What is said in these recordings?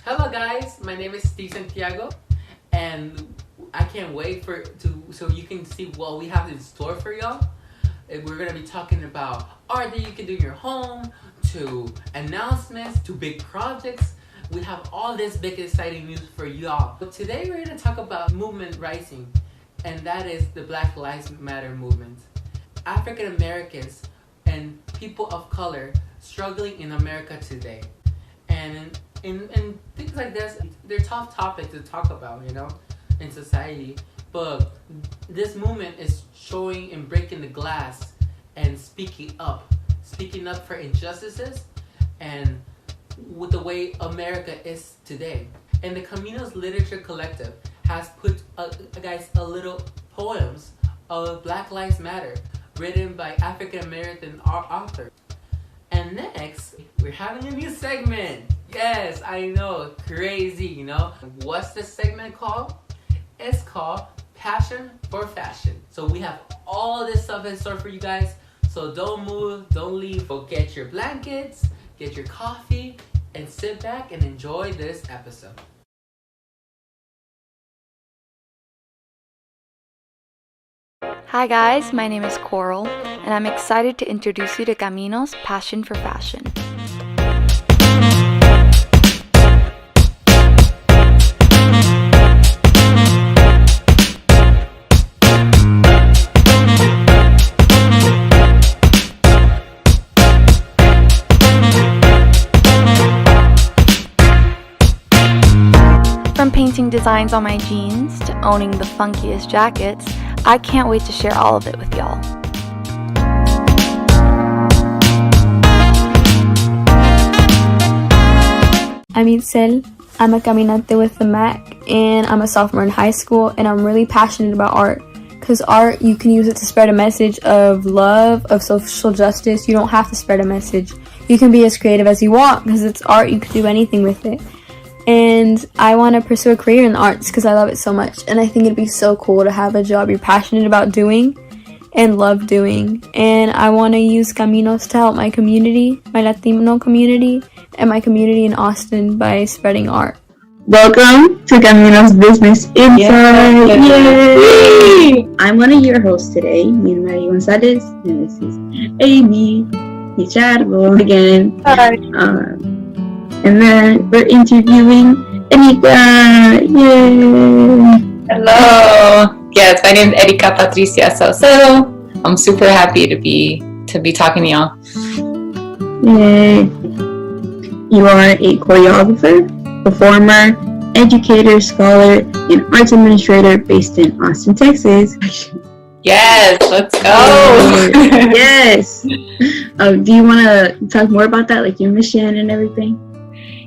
Hello guys, my name is Steve Santiago, and I can't wait so you can see what we have in store for y'all. We're going to be talking about art that you can do in your home, to announcements, to big projects. We have all this big exciting news for y'all. But today we're going to talk about movement rising, and that is the Black Lives Matter movement. African Americans and people of color struggling in America today. And in things like this, they're tough topics to talk about, in society. But this movement is showing and breaking the glass and speaking up for injustices and with the way America is today. And the Caminos Literature Collective has put a little poems of Black Lives Matter written by African American authors. And next, we're having a new segment. Yes, I know, crazy, What's this segment called? It's called Passion for Fashion. So we have all this stuff in store for you guys. So don't move, don't leave. Go get your blankets, get your coffee, and sit back and enjoy this episode. Hi guys, my name is Coral, and I'm excited to introduce you to Caminos' Passion for Fashion. From painting designs on my jeans to owning the funkiest jackets, I can't wait to share all of it with y'all. I'm Itzel. I'm a caminante with the MACC, and I'm a sophomore in high school, and I'm really passionate about art. Because art, you can use it to spread a message of love, of social justice. You don't have to spread a message. You can be as creative as you want, because it's art, you can do anything with it. And I want to pursue a career in the arts because I love it so much. And I think it'd be so cool to have a job you're passionate about doing and love doing. And I want to use Caminos to help my community, my Latino community, and my community in Austin by spreading art. Welcome to Caminos Business Insight. Yay! I'm one of your hosts today, Maria Gonzalez, and this is Amy Tiarra again. Hi. And then we're interviewing Erika. Yay! Hello. Yes, my name is Erika Patricia Saucedo. I'm super happy to be talking to y'all. Yay! You are a choreographer, performer, educator, scholar, and arts administrator based in Austin, Texas. Yes, let's go. Yes. Do you want to talk more about that, like your mission and everything?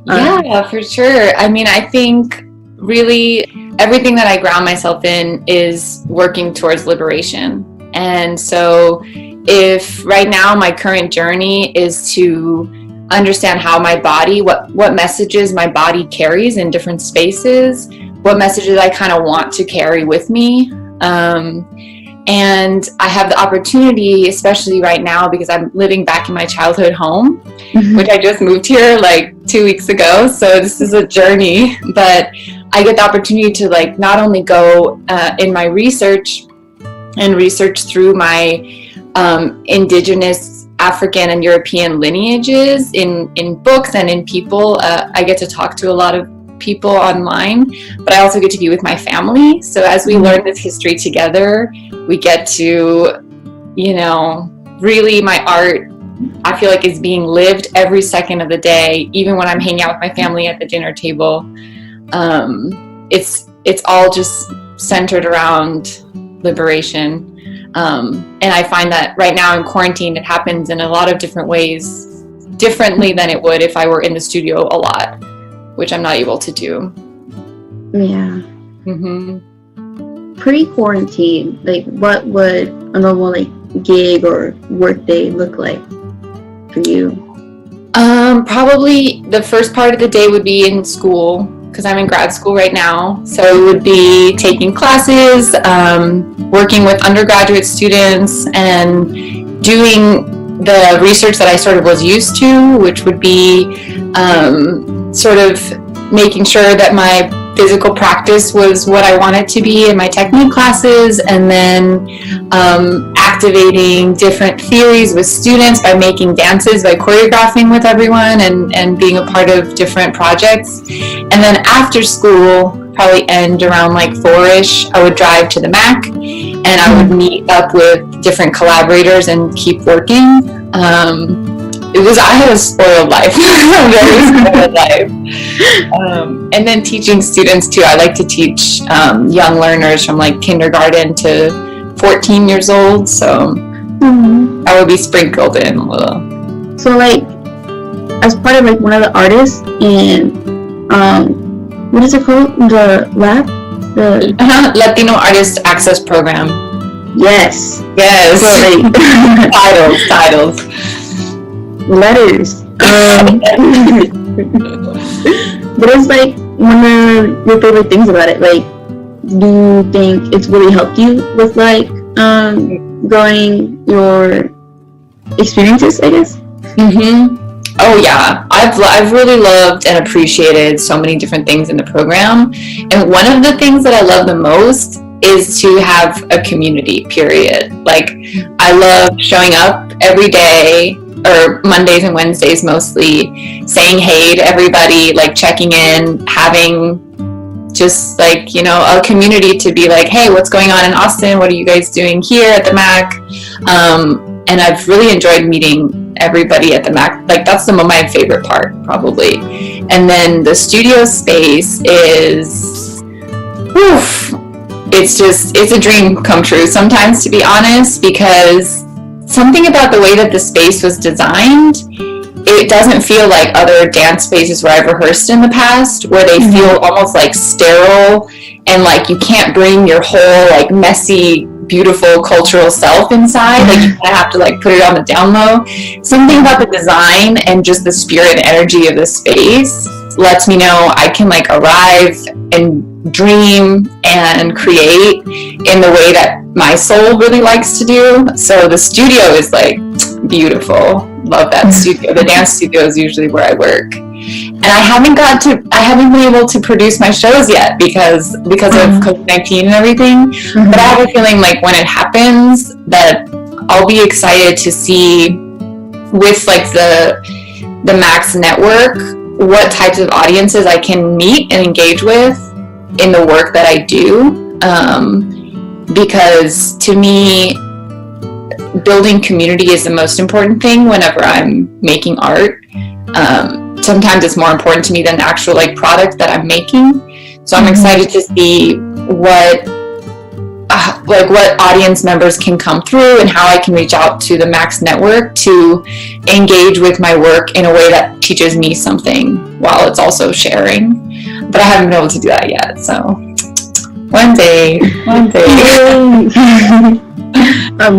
Yeah, for sure. I mean, I think really everything that I ground myself in is working towards liberation. And so if right now my current journey is to understand how my body, what messages my body carries in different spaces, what messages I kind of want to carry with me. And I have the opportunity, especially right now, because I'm living back in my childhood home, which I just moved here like 2 weeks ago. So this is a journey, but I get the opportunity to not only go in my research through my indigenous African and European lineages in books and in people. I get to talk to a lot of people online, but I also get to be with my family. So as we learn this history together, we get to, really my art, I feel like is being lived every second of the day, even when I'm hanging out with my family at the dinner table. It's all just centered around liberation. And I find that right now in quarantine, it happens in a lot of different ways, differently than it would if I were in the studio a lot, which I'm not able to do. Yeah. Mm-hmm. Pre-quarantine, what would a normal gig or work day look like for you? Probably the first part of the day would be in school, because I'm in grad school right now. So it would be taking classes, working with undergraduate students, and doing the research that I sort of was used to, which would be sort of making sure that my physical practice was what I wanted to be in my technique classes, and then activating different theories with students by making dances, by choreographing with everyone and being a part of different projects. And then after school, probably end around like 4-ish, I would drive to the MACC and I would meet up with different collaborators and keep working. I had a spoiled life, a very spoiled life. And then teaching students too. I like to teach young learners from like kindergarten to 14 years old. So I would be sprinkled in a little. So like, as part of like one of the artists in, what is it called? The lab? The Latino Artist Access Program. Yes. So, like, titles. Letters. But it's like one of your favorite things about it. Like, do you think it's really helped you with like growing your experiences, I guess? Oh yeah, I've really loved and appreciated so many different things in the program, and one of the things that I love the most is to have a community, period. Like, I love showing up every day, or Mondays and Wednesdays mostly, saying hey to everybody, like checking in, having just like, you know, a community to be like, hey, what's going on in Austin? What are you guys doing here at the MACC? And I've really enjoyed meeting everybody at the MACC. Like, that's my favorite part, probably. And then the studio space is, it's a dream come true sometimes, to be honest, because something about the way that the space was designed, it doesn't feel like other dance spaces where I've rehearsed in the past, where they feel almost like sterile and like you can't bring your whole like messy, beautiful cultural self inside. Like, you kind of have to like put it on the down low. Something about the design and just the spirit and energy of the space lets me know I can like arrive and dream and create in the way that my soul really likes to do. So the studio is like beautiful. Love that studio. The dance studio is usually where I work. And I haven't been able to produce my shows yet because of COVID-19 and everything. But I have a feeling like when it happens that I'll be excited to see with like the MACC's network what types of audiences I can meet and engage with in the work that I do. Because to me, building community is the most important thing whenever I'm making art. Sometimes it's more important to me than the actual like product that I'm making. So I'm excited to see what audience members can come through and how I can reach out to the MACC's network to engage with my work in a way that teaches me something while it's also sharing. But I haven't been able to do that yet, so one day.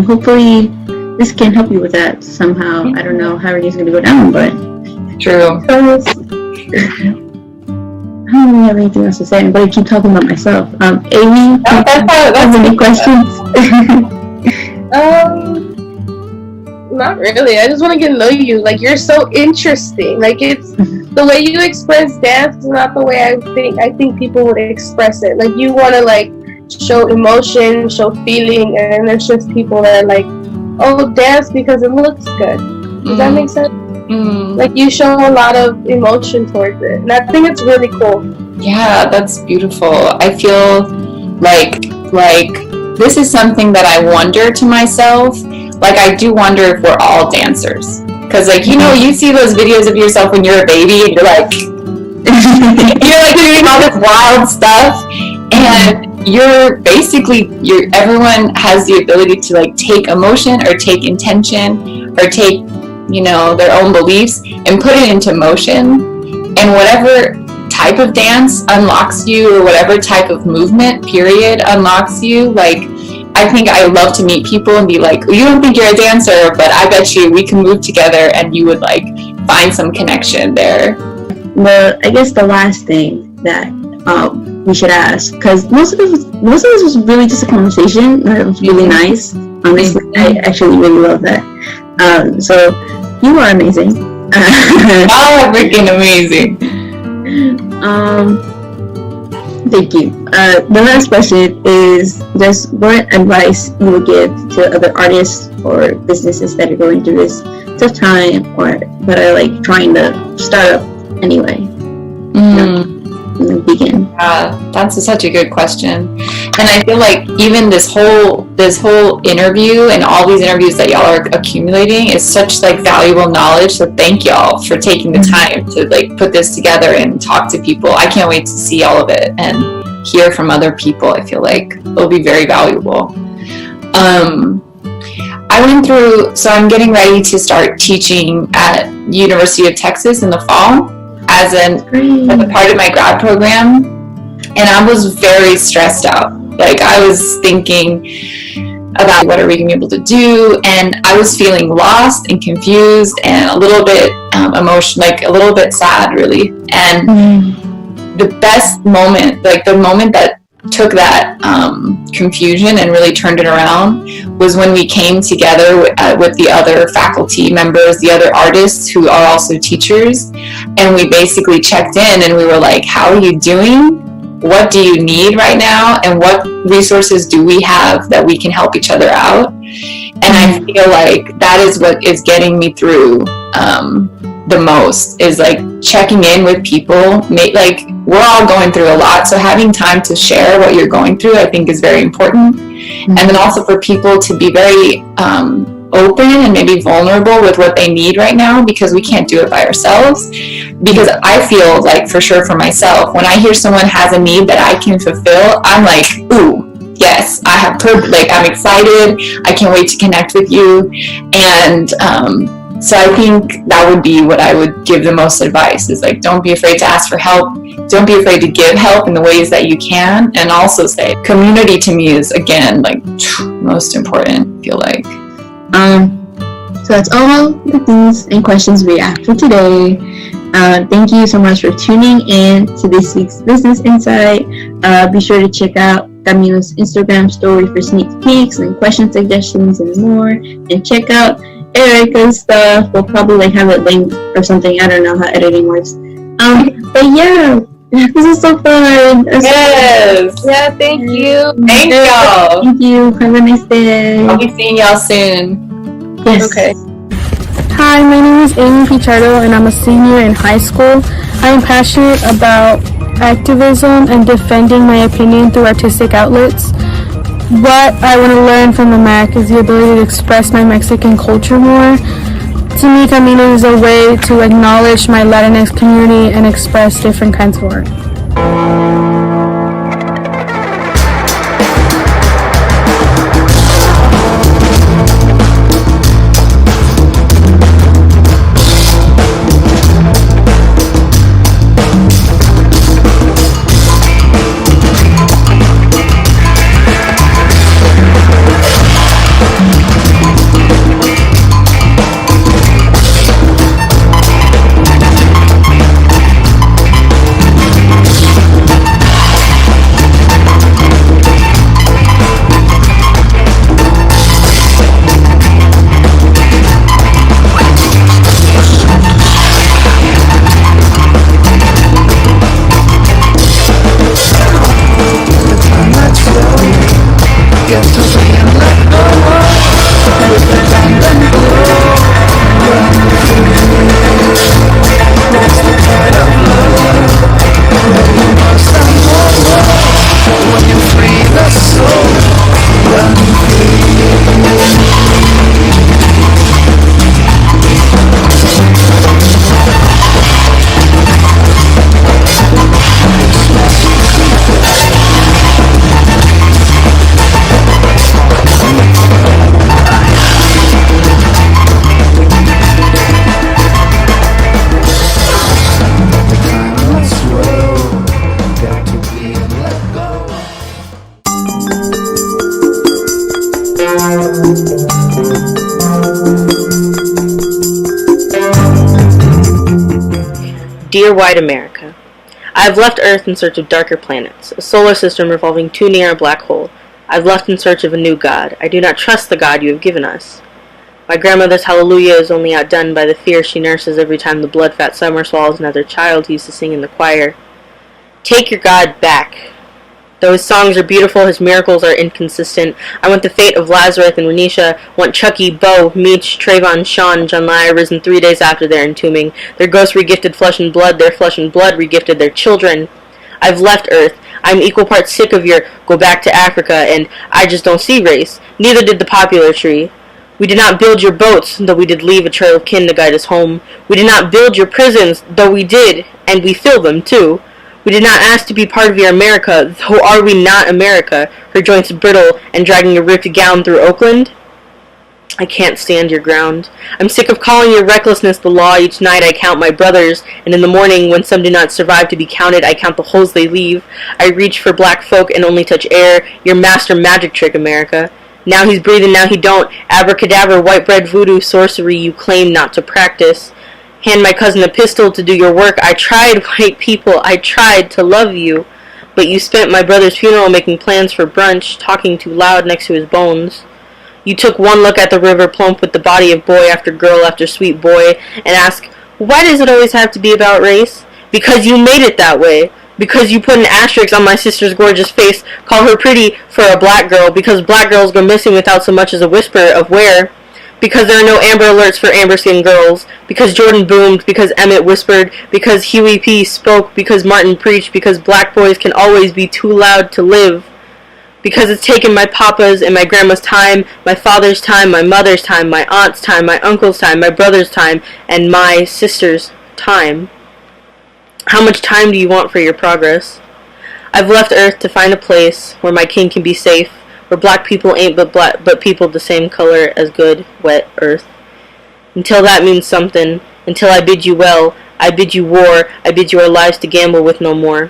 Hopefully this can help you with that somehow. I don't know how everything's gonna go down, but true. I don't really have anything else to say. I'm gonna keep talking about myself. Amy, that's any questions? Not really. I just want to get to know you. Like, you're so interesting. Like, it's the way you express dance is not the way I think people would express it. Like, you want to like show emotion, show feeling, and there's just people that are like, oh, dance because it looks good. Does that make sense? Like, you show a lot of emotion towards it, and I think it's really cool. Yeah, that's beautiful. I feel like this is something that I wonder to myself. Like, I do wonder if we're all dancers, because like, you know, you see those videos of yourself when you're a baby and you're like doing all this wild stuff, and everyone has the ability to like take emotion or take intention or take, you know, their own beliefs and put it into motion. And whatever type of dance unlocks you, or whatever type of movement, period, unlocks you, like, I think I love to meet people and be like, you don't think you're a dancer, but I bet you we can move together and you would like find some connection there. Well, I guess the last thing that we should ask, because most of this was really just a conversation. It was really nice. Honestly, I actually really love that. So you are amazing. Oh, freaking amazing. Thank you. The last question is just what advice you would give to other artists or businesses that are going through this tough time or that are like trying to start up anyway. Begin. That's such a good question, and I feel like even this whole interview and all these interviews that y'all are accumulating is such like valuable knowledge. So thank y'all for taking the time to like put this together and talk to people. I can't wait to see all of it and hear from other people. I feel like it'll be very valuable. I went through, so I'm getting ready to start teaching at University of Texas in the fall as a part of my grad program, and I was very stressed out. Like I was thinking about what are we going to be able to do, and I was feeling lost and confused and a little bit emotional, like a little bit sad really. And the best moment, like the moment that took that confusion and really turned it around was when we came together with the other faculty members, the other artists who are also teachers, and we basically checked in and we were like, how are you doing? What do you need right now? And what resources do we have that we can help each other out? And I feel like that is what is getting me through the most, is like checking in with people. Like we're all going through a lot, so having time to share what you're going through I think is very important. And then also for people to be very open and maybe vulnerable with what they need right now, because we can't do it by ourselves. Because I feel like, for sure for myself, when I hear someone has a need that I can fulfill, I'm like, ooh, yes, I have I'm excited, I can't wait to connect with you. And so I think that would be what I would give the most advice, is like, don't be afraid to ask for help. Don't be afraid to give help in the ways that you can. And also say community to me is, again, like most important, I feel like. So that's all the things and questions we have for today. Thank you so much for tuning in to this week's Business Insight. Be sure to check out Camino's Instagram story for sneak peeks and question suggestions and more. And check out Erica's stuff. We'll probably have it linked or something. I don't know how editing works. But yeah, this is so fun. Yes. Yeah, thank you. Thank y'all. Thank you. Have a nice day. I'll be seeing y'all soon. Yes. Okay. Hi, my name is Amy Pichardo and I'm a senior in high school. I am passionate about activism and defending my opinion through artistic outlets. What I want to learn from the MACC is the ability to express my Mexican culture more. To me, Camino is a way to acknowledge my Latinx community and express different kinds of art. Dear white America, I have left Earth in search of darker planets, a solar system revolving too near a black hole. I have left in search of a new God. I do not trust the God you have given us. My grandmother's hallelujah is only outdone by the fear she nurses every time the blood-fat summer swallows another child who used to sing in the choir. Take your God back. Though his songs are beautiful, his miracles are inconsistent. I want the fate of Lazarus and Renisha, want Chucky, Bo, Meech, Trayvon, Sean, John Lyle risen 3 days after their entombing. Their ghosts regifted flesh and blood, their flesh and blood regifted their children. I've left Earth. I'm equal parts sick of your go back to Africa and I just don't see race. Neither did the popular tree. We did not build your boats, though we did leave a trail of kin to guide us home. We did not build your prisons, though we did, and we fill them too. We did not ask to be part of your America, though are we not America, her joints brittle and dragging a ripped gown through Oakland? I can't stand your ground. I'm sick of calling your recklessness the law. Each night I count my brothers, and in the morning, when some do not survive to be counted, I count the holes they leave. I reach for black folk and only touch air, your master magic trick, America. Now he's breathing, now he don't. Abracadabra, white bread voodoo, sorcery you claim not to practice. Hand my cousin a pistol to do your work. I tried, white people, I tried to love you. But you spent my brother's funeral making plans for brunch, talking too loud next to his bones. You took one look at the river plump with the body of boy after girl after sweet boy, and asked, why does it always have to be about race? Because you made it that way. Because you put an asterisk on my sister's gorgeous face, call her pretty for a black girl, because black girls go missing without so much as a whisper of where. Because there are no Amber Alerts for amber-skinned girls, because Jordan boomed, because Emmett whispered, because Huey P. spoke, because Martin preached, because black boys can always be too loud to live. Because it's taken my papa's and my grandma's time, my father's time, my mother's time, my aunt's time, my uncle's time, my brother's time, and my sister's time. How much time do you want for your progress? I've left Earth to find a place where my king can be safe, where black people ain't but people the same color as good, wet earth. Until that means something, until I bid you well, I bid you war, I bid you our lives to gamble with no more.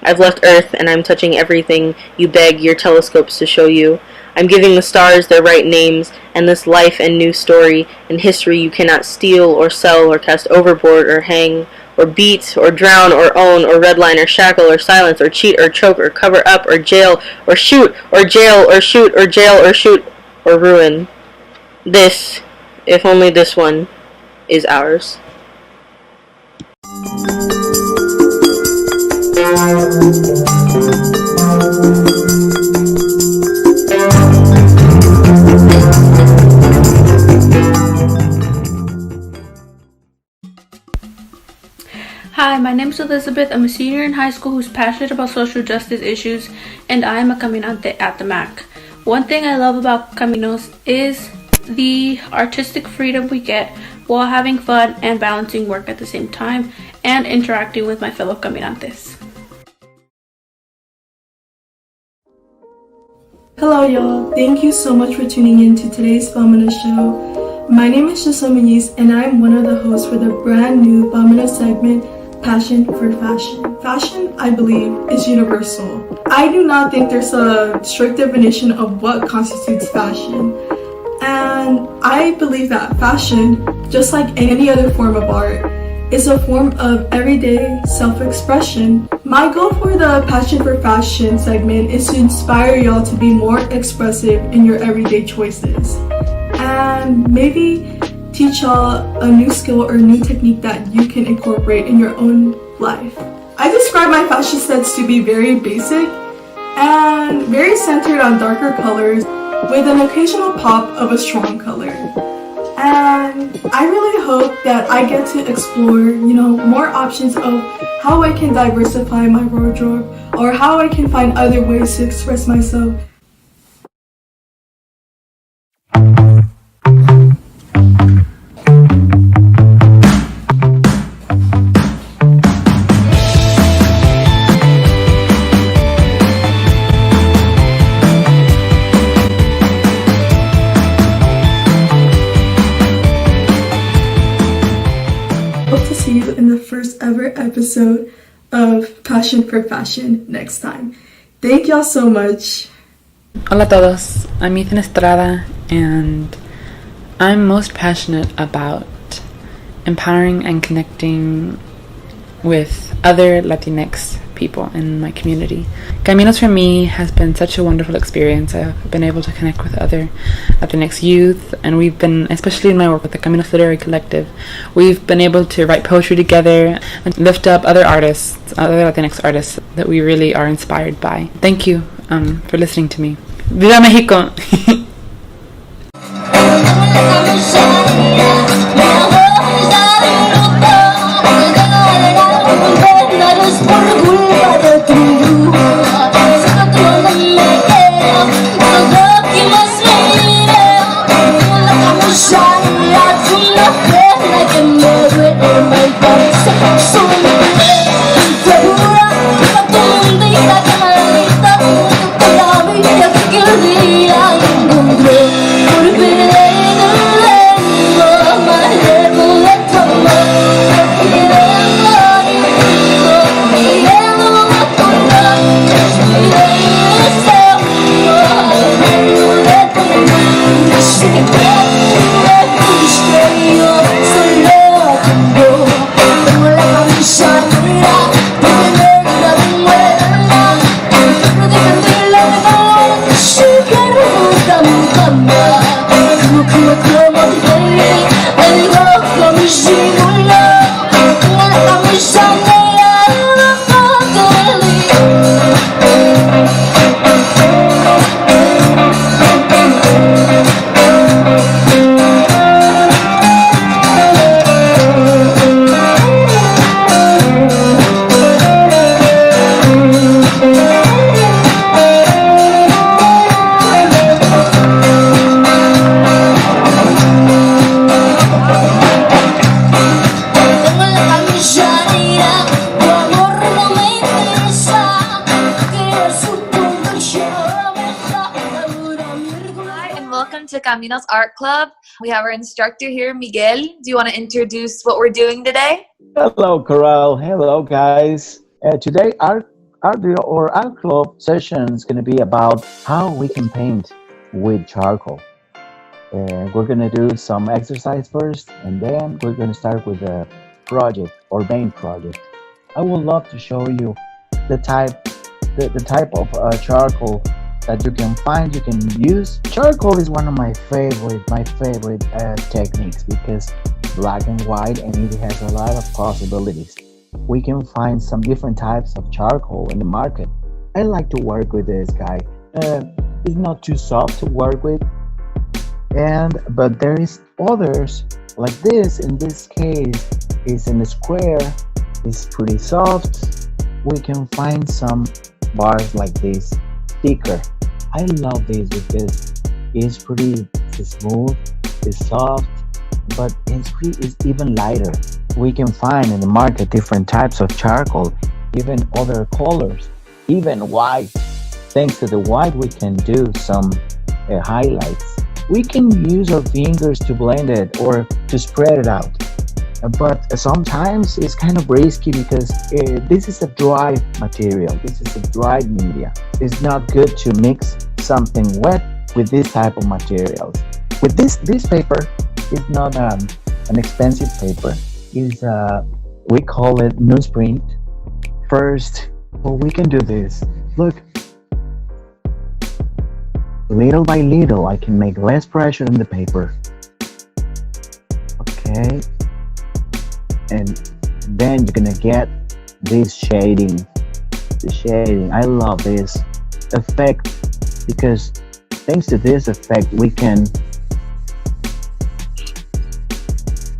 I've left Earth, and I'm touching everything you beg your telescopes to show you. I'm giving the stars their right names, and this life and new story, and history you cannot steal or sell or cast overboard or hang, or beat, or drown, or own, or redline, or shackle, or silence, or cheat, or choke, or cover up, or jail, or shoot, or jail, or shoot, or jail, or shoot, or ruin. This, if only this one, is ours. Hi, my name is Elizabeth. I'm a senior in high school who's passionate about social justice issues, and I am a caminante at the MACC. One thing I love about Caminos is the artistic freedom we get while having fun and balancing work at the same time and interacting with my fellow caminantes. Hello y'all, thank you so much for tuning in to today's Vamonos show. My name is Jessamine and I'm one of the hosts for the brand new Vamonos segment, Passion for Fashion. Fashion, I believe, is universal. I do not think there's a strict definition of what constitutes fashion. And I believe that fashion, just like any other form of art, is a form of everyday self-expression. My goal for the Passion for Fashion segment is to inspire y'all to be more expressive in your everyday choices. And maybe teach y'all a new skill or a new technique that you can incorporate in your own life. I describe my fashion sets to be very basic and very centered on darker colors with an occasional pop of a strong color. And I really hope that I get to explore, more options of how I can diversify my wardrobe or how I can find other ways to express myself. Episode of Passion for Fashion next time. Thank y'all so much. Hola a todos, I'm Ethan Estrada and I'm most passionate about empowering and connecting with other Latinx people in my community. Caminos for me has been such a wonderful experience. I've been able to connect with other Latinx youth, and we've been, especially in my work with the Caminos Literary Collective, we've been able to write poetry together and lift up other artists, other Latinx artists that we really are inspired by. Thank you for listening to me. Viva Mexico! Caminos Art Club. We have our instructor here, Miguel. Do you want to introduce what we're doing today? Hello, Coral. Hello, guys. Today, our art club session is going to be about how we can paint with charcoal. We're going to do some exercise first, and then we're going to start with the project or main project. I would love to show you the type of charcoal that you can find, you can use. Charcoal is one of my favorite techniques because black and white, and it has a lot of possibilities. We can find some different types of charcoal in the market. I like to work with this guy. It's not too soft to work with, but there is others like this. In this case, it's in a square. It's pretty soft. We can find some bars like this. Thicker. I love this because it's pretty smooth, it's soft, but it's even lighter. We can find in the market different types of charcoal, even other colors, even white. Thanks to the white, we can do some highlights. We can use our fingers to blend it or to spread it out. But sometimes it's kind of risky because this is a dry material. This is a dry media. It's not good to mix something wet with this type of materials. With this paper is not an expensive paper. It's we call it newsprint. First, we can do this. Look, little by little, I can make less pressure on the paper. Okay. And then you're gonna get this shading. The shading, I love this effect because thanks to this effect we can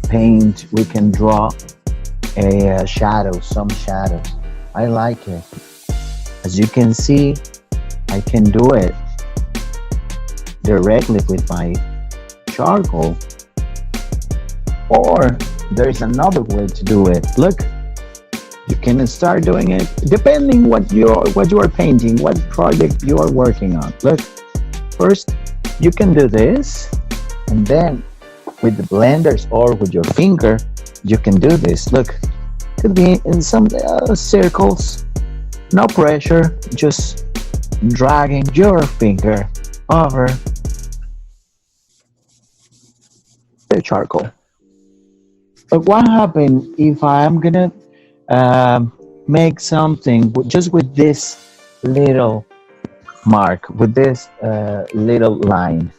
paint, we can draw a shadow, some shadows. I like it. As you can see, I can do it directly with my charcoal, or there's another way to do it. Look, you can start doing it depending what you are painting, what project you are working on. Look, first you can do this, and then with the blenders or with your finger, you can do this. Look, could be in some circles, no pressure, just dragging your finger over the charcoal. But what happens if I'm gonna make something just with this little mark, with this little line.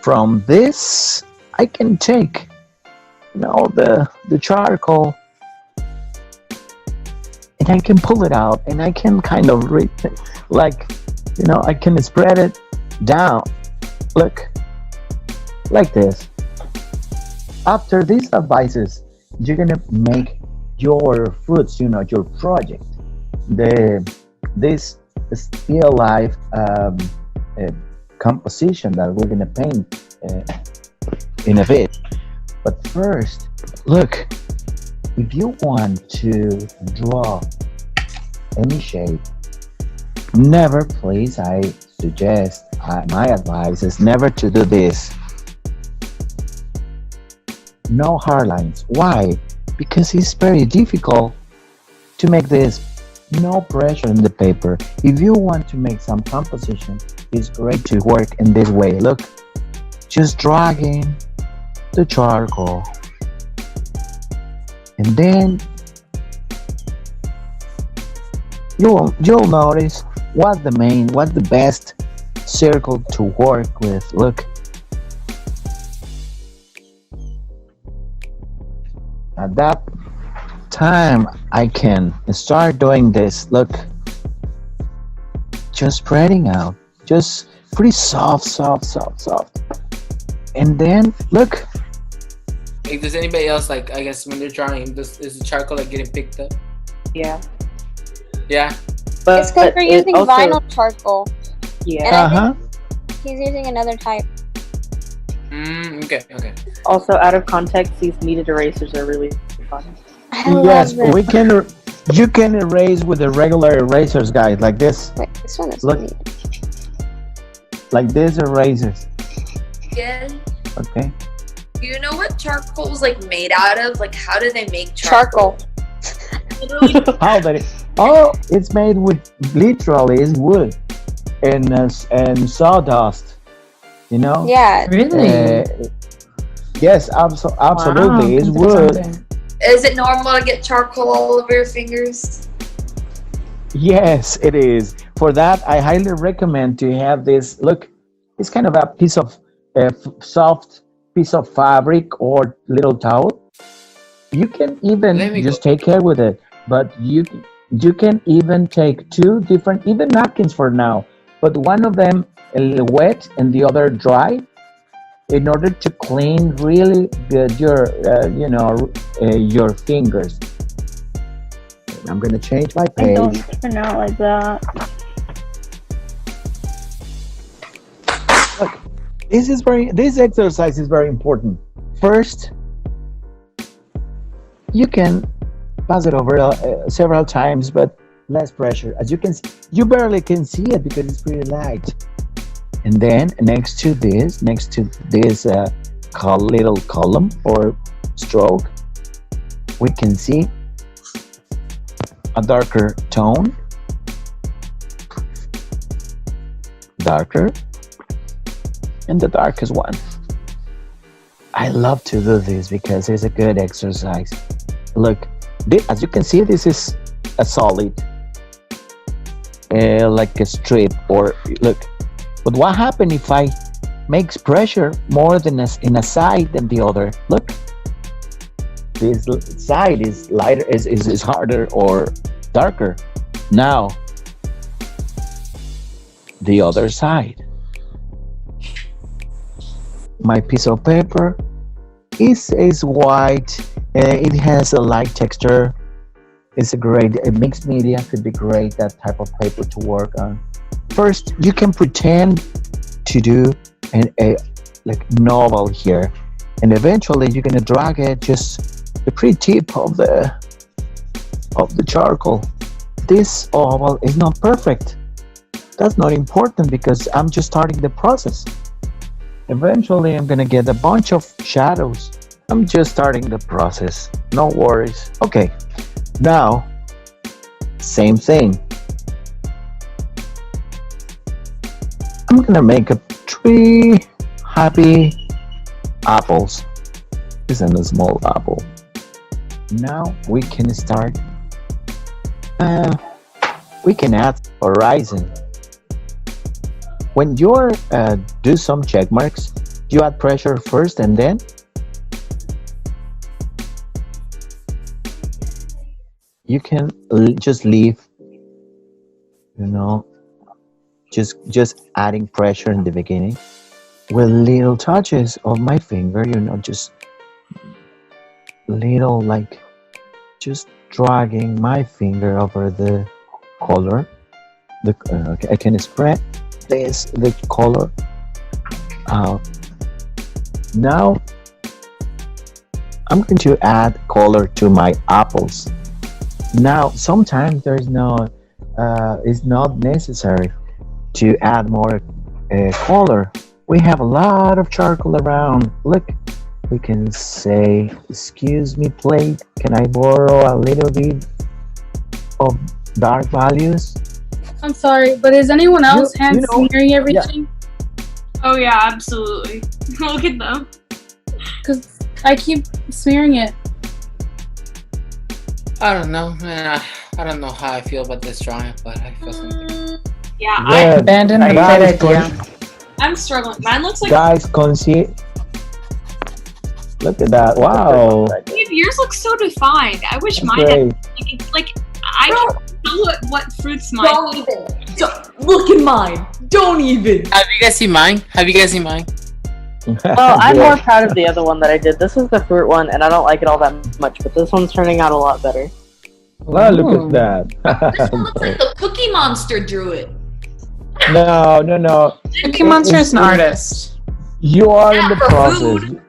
From this, I can take, the charcoal, and I can pull it out, and I can kind of I can spread it down. Look, like this. After these advices, you're gonna make your fruits, your project. This still life composition that we're gonna paint in a bit. But first, look, if you want to draw any shape, never, please, I suggest, my advice is never to do this. No hard lines. Why? Because it's very difficult to make this. No pressure in the paper. If you want to make some composition, it's great to work in this way. Look, just dragging the charcoal, and then you'll notice what's the best circle to work with. Look, at that time I can start doing this. Look, just spreading out, just pretty soft, and then look. Like, does anybody else, I guess when they're drawing, is the charcoal getting picked up? Yeah. Yeah. But it's good for using vinyl charcoal. Yeah. And I think he's using another type. Okay. Also, out of context, these kneaded erasers are really fun. Yes, you can erase with the regular erasers, guys, like this. Wait, this one is neat. Like this erasers. Yeah. Okay. Do you know what charcoal is made out of? How do they make charcoal? It's made with, literally, it's wood and sawdust. Yeah. Really? Yes, absolutely. Wow, it's wood. Is it normal to get charcoal all over your fingers? Yes, it is. For that, I highly recommend to have this. Look, it's kind of a piece of soft piece of fabric or little towel. You can even just take care with it, but you can even take two different, even napkins for now, but one of them wet and the other dry, in order to clean really good your fingers. I'm gonna change my page. Don't turn out like that. Look, this exercise is very important. First, you can pass it over several times, but less pressure. As you can see, you barely can see it because it's pretty light. And then next to this little column or stroke, we can see a darker tone, darker, and the darkest one. I love to do this because it's a good exercise. Look, as you can see, this is a solid, like a strip, or look. But what happens if I make pressure more than in a side than the other? Look, this side is lighter, is harder or darker. Now, the other side. My piece of paper is white. It has a light texture. It's a mixed media could be great. That type of paper to work on. First, you can pretend to do a novel here, and eventually you're gonna drag it just the pretty tip of the charcoal. This oval is not perfect. That's not important because I'm just starting the process. Eventually, I'm gonna get a bunch of shadows. I'm just starting the process. No worries. Okay, now, same thing. I'm gonna make 3 happy apples. This is a small apple. Now we can start we can add horizon. When you do some check marks, you add pressure first and then you can just leave, just adding pressure in the beginning with little touches of my finger, just little, like just dragging my finger over the color. I can spread the color out. Now I'm going to add color to my apples. Now sometimes it's not necessary to add more color. We have a lot of charcoal around. Look, we can say, excuse me plate, can I borrow a little bit of dark values? I'm sorry, but is anyone else hand smearing everything? Yeah. Oh yeah, absolutely. Look at them. Because I keep smearing it. I don't know, man. I don't know how I feel about this drawing, but I feel something. Yeah, I abandoned the plate idea. I'm struggling. Mine looks like. Guys, look at that! Wow. Babe, yours looks so defined. I wish mine had. I don't know what fruits mine. Don't even. Look at mine. Don't even. Have you guys seen mine? Well, I'm more proud of the other one that I did. This is the fruit one, and I don't like it all that much, but this one's turning out a lot better. Wow, look at that. This one looks like the Cookie Monster drew it. No. Cookie Monster is an artist. You are in the process. Food.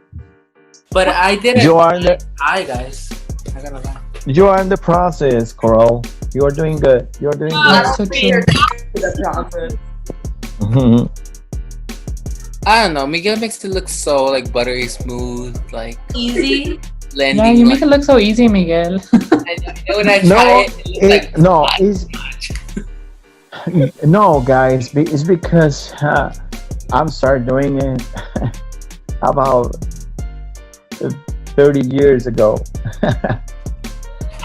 But I didn't. You are in the. Hi guys. I gotta lie. You are in the process, Coral. You are doing good. You are doing good. That's so true. I don't know. Miguel makes it look so like buttery smooth, like easy. Blending. Yeah, you make it look so easy, Miguel. I know when I try it looks like no, guys. It's because I'm started doing it about 30 years ago.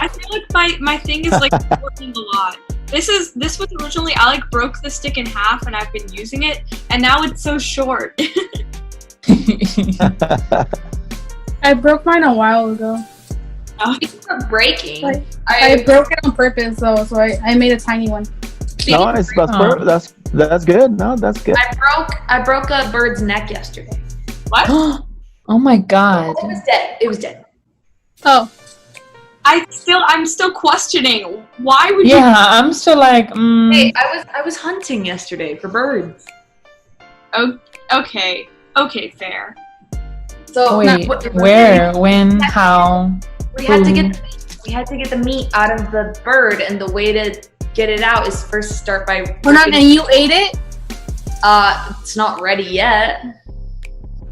I feel like my thing is like working a lot. This was originally, I like broke the stick in half and I've been using it and now it's so short. I broke mine a while ago. Speaking of breaking, I broke it on purpose though, so I made a tiny one. Nice, that's good. No, that's good. I broke a bird's neck yesterday. What? Oh my god. It was dead. Oh. I'm still questioning. Why would you? Yeah, I'm still like. Hey, I was hunting yesterday for birds. Oh, okay, fair. So wait, where, when, how? We had to get the meat out of the bird, and the way to get it out is first start by. And you ate it? It's not ready yet.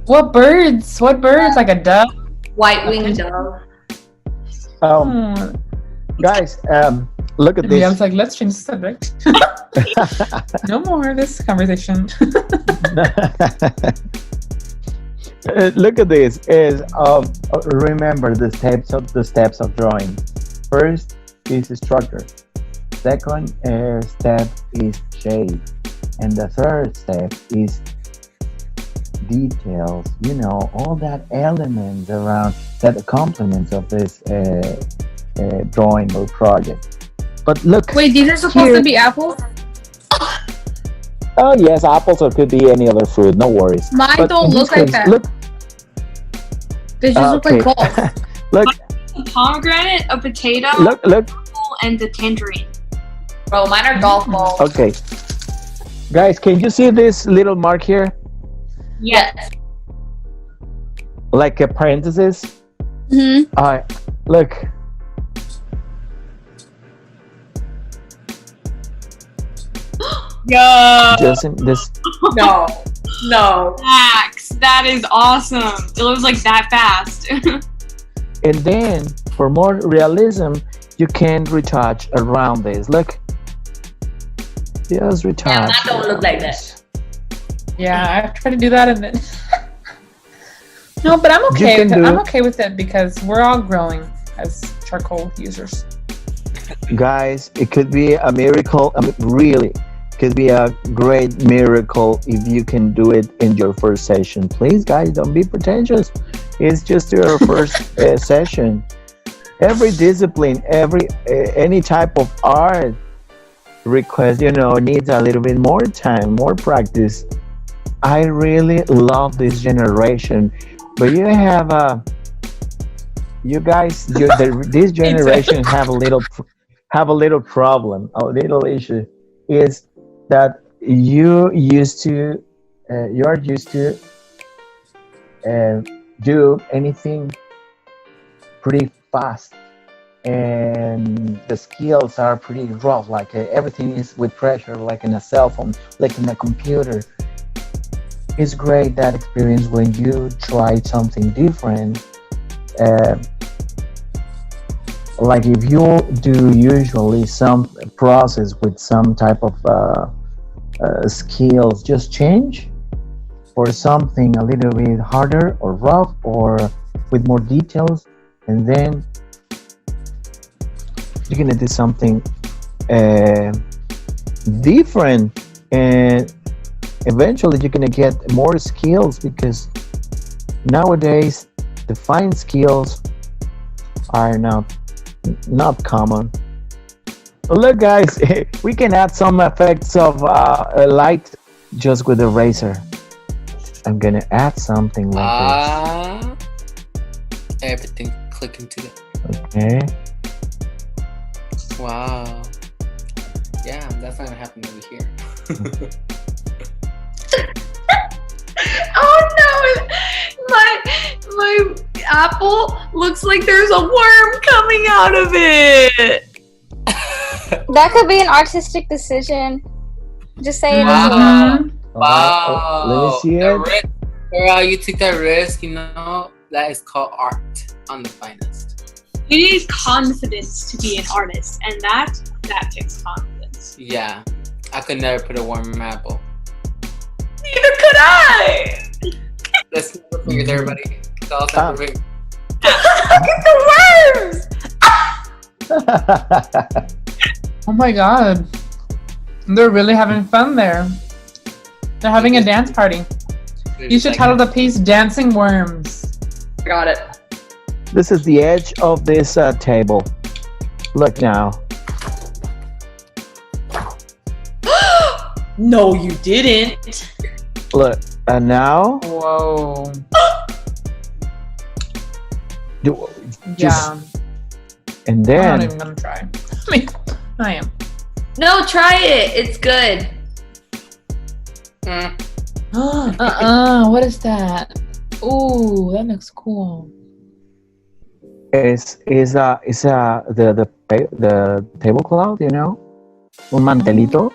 What birds? Like a dove? White-winged dove. Guys, look at this. I was like, let's change the subject. No more this conversation. Look at this. Remember the steps of drawing. First is structure. Second step is shape, and the third step is details. All that elements around that the complements of this drawing or project. But look. Wait, these are supposed to be apples? Oh yes, apples, or could be any other fruit. No worries. Mine don't look like that. Look. They just look like balls. Look. A pomegranate, a potato, look, and a tangerine. Bro, mine are golf balls. Okay. Guys, can you see this little mark here? Yes. Like a parenthesis? Mm-hmm. Alright, look. Yo. This. No. Max, that is awesome. It looks like that fast. And then, for more realism, you can retouch around this. Look. Just retouch. Yeah, that don't look like that. Yeah, I've tried to do that and then. No, but I'm okay with it. I'm okay with it because we're all growing as charcoal users. Guys, it could be a miracle. I mean, really, could be a great miracle if you can do it in your first session. Please, guys, don't be pretentious. It's just your first session. Every discipline, any type of art request, needs a little bit more time, more practice. I really love this generation, but you have this generation have a little problem, a little issue, is that you are used to do anything pretty fast, and the skills are pretty rough, like everything is with pressure, like in a cell phone, like in a computer. It's great, that experience, when you try something different. Like if you do usually some process with some type of skills, just change for something a little bit harder or rough or with more details, and then you're gonna do something different, and eventually you're gonna get more skills, because nowadays the fine skills are not common. But look, guys, we can add some effects of light just with a razor. I'm gonna add something like this. Everything clicking together. Okay. Wow. Yeah, that's not gonna happen over here. Oh no! My apple looks like there's a worm coming out of it. That could be an artistic decision. Just say it is a worm. Wow. Let me see it. Girl, you took that risk, that is called art on the finest. You need confidence to be an artist, and that takes confidence. Yeah. I could never put a worm in my apple. Neither could I! Let's move our fingers, everybody. Look at the worms! Oh my god. They're really having fun there. They're having a dance party. You should title the piece Dancing Worms. Got it. This is the edge of this table. Look now. No, you didn't. Look, and now. Whoa. Just, and then. I'm not even gonna try. I am. No, try it. It's good. What is that? Ooh, that looks cool. Is the tablecloth, un mantelito.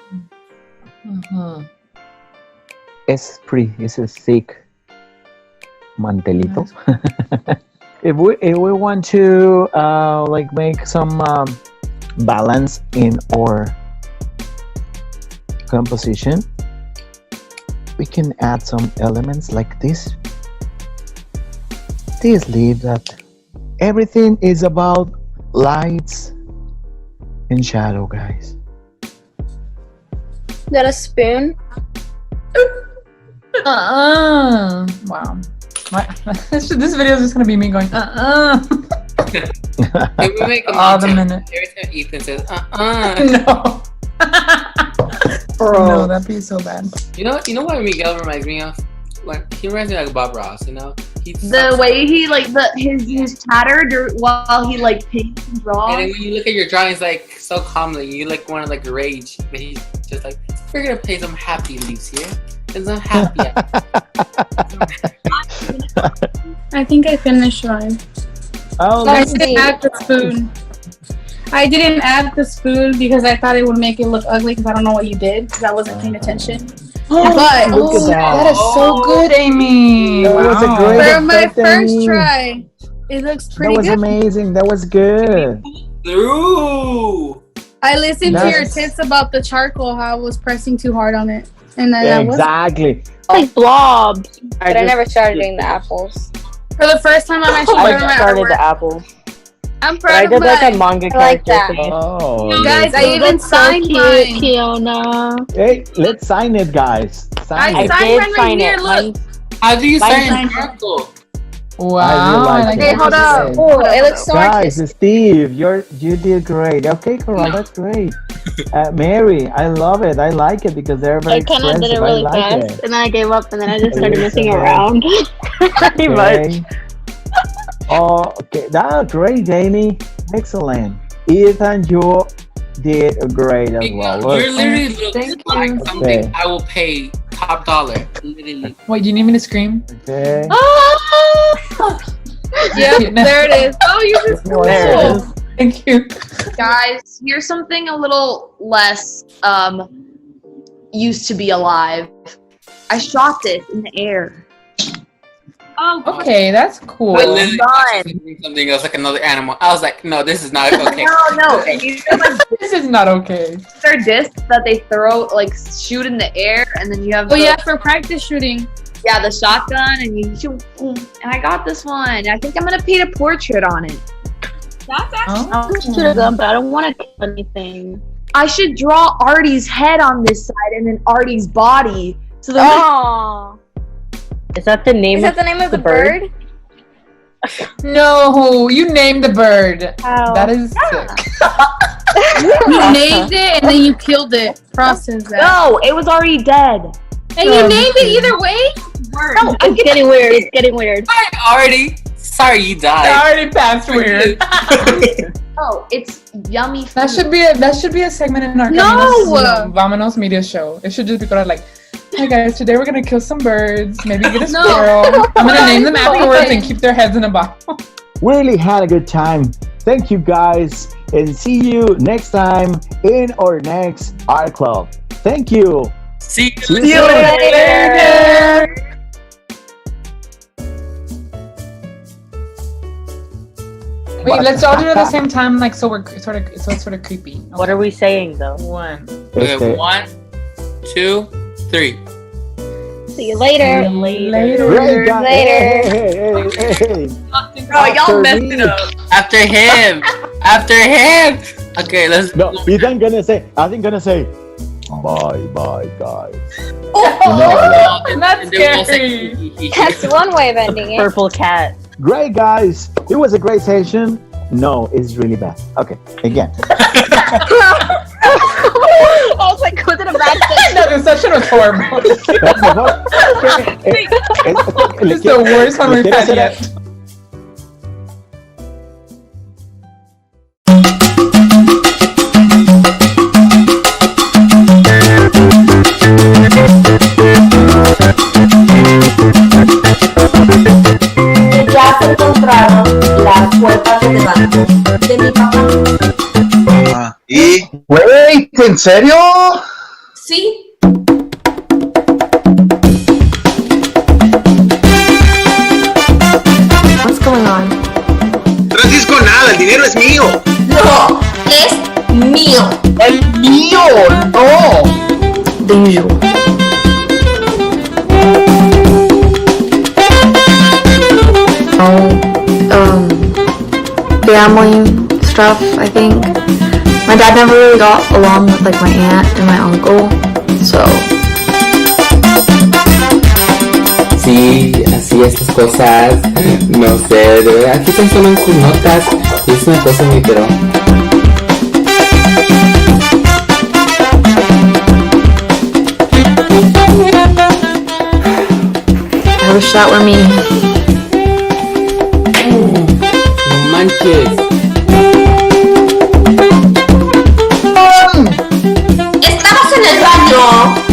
It's a thick mantelito. If we want to make some balance in our composition, we can add some elements like this. This leaf that everything is about lights and shadow, guys. Is that a spoon? Wow. This video is just gonna be me going If we make all the minute. Every time Ethan says No. Bro. No, that'd be so bad. You know what Miguel reminds me of? Like, he reminds me like Bob Ross, The way he his chatter while he paints and draws. And then when you look at your drawings so calmly, you want to rage, but he's just like, we're gonna play some happy leaves here. And some happy. I think I finished mine. Oh, I didn't add the spoon. I didn't add the spoon because I thought it would make it look ugly because I don't know what you did because I wasn't paying attention. But look at that. That is so good, Amy. That was a great for my effect, first Amy. try, it looks pretty good. That was amazing. That was good. Through. I listened to your tips about the charcoal, how I was pressing too hard on it. And then exactly. Like blobs. But I never started doing the apples. For the first time, I'm actually doing my started artwork. the apple. I'm But proud I of did like a mine. manga I like character that. thing. Oh, Guys, I yes. even signed mine. Keona. Hey, let's sign it, guys. Sign I it. signed mine right here. Look. How do you Mine- sign circle? Wow, I really like Okay, it. hold up. Oh, it looks so Guys, artistic. Steve, you did great. Okay, Coral, that's great. Mary, I love it. I like it because they're very I kind of did it expressive. really I like fast, it. and then I gave up, and then I just It started looks messing so around. Pretty much. Okay. Oh, okay. That's great, Amy. Excellent. Ethan, you did great as well. Look. You're literally looks Thank like you. something Okay. I will pay top dollar. Literally. Wait, do you need me to scream? Okay. Yep, there it is. Oh, you just There it is. Thank you. Guys, here's something a little less used to be alive. I shot this in the air. Oh, Okay, that's cool. I literally thought you were doing something else, like another animal. I was like, no, this is not okay. No. And these are like This is not okay. they're discs that they throw, like shoot in the air, and then you have Oh yeah, for practice shooting. yeah, the shotgun, and you shoot. And I got this one. I think I'm gonna paint a portrait on it. that's actually. I want to shoot a gun, but I don't want to kill anything. I should draw Artie's head on this side and then Artie's body. So the Oh, Is that the name is that the name of the bird? No, you named the bird. How? That is sick. You named it and then you killed it. Process that. no, it was already dead. And you named it either way? No, It's getting weird. It's getting weird. Already. Sorry, you I died. already passed weird. Oh, it's yummy food. That should be a segment in our No! Caminos, Vamonos media show. It should just be called like, hey guys, today we're gonna kill some birds, maybe get a No. squirrel. I'm gonna name them afterwards and keep their heads in a bottle. Really had a good time. Thank you guys, and see you next time in our next art club. Thank you. See See you. you soon. Later. Wait, let's all do it at the same time, like so it's sort of creepy. What are we saying though? One. Okay, 1, 2, 3. See you later. Later. Great guys. Later. Hey. Oh, y'all After messed me. it up. After him. After him. Okay, let's No, Ethan gonna say. I think gonna say. Bye, guys. Oh, and that's then we'll say, scary. That's one way of ending it. Purple cat. Great guys. It was a great session. No, it's really bad. Okay, again. I was like, was it a bad thing? No, the session was horrible. It's the worst one we've had yet. Ya se encontraron las puertas de banco de mi papá. ¿Y? Wait, ¿en serio? Sí. What's going on? Francisco, nada, el dinero es mío. No, es mío. ¡El mío! ¡No! The usual. Family stuff, I think. My dad never really got along with like my aunt and my uncle, so. Sí, así estas cosas, no sé, de verdad, aquí están solo en sus notas y es una cosa muy pero. I wish that were me. No manches. Estamos en el baño.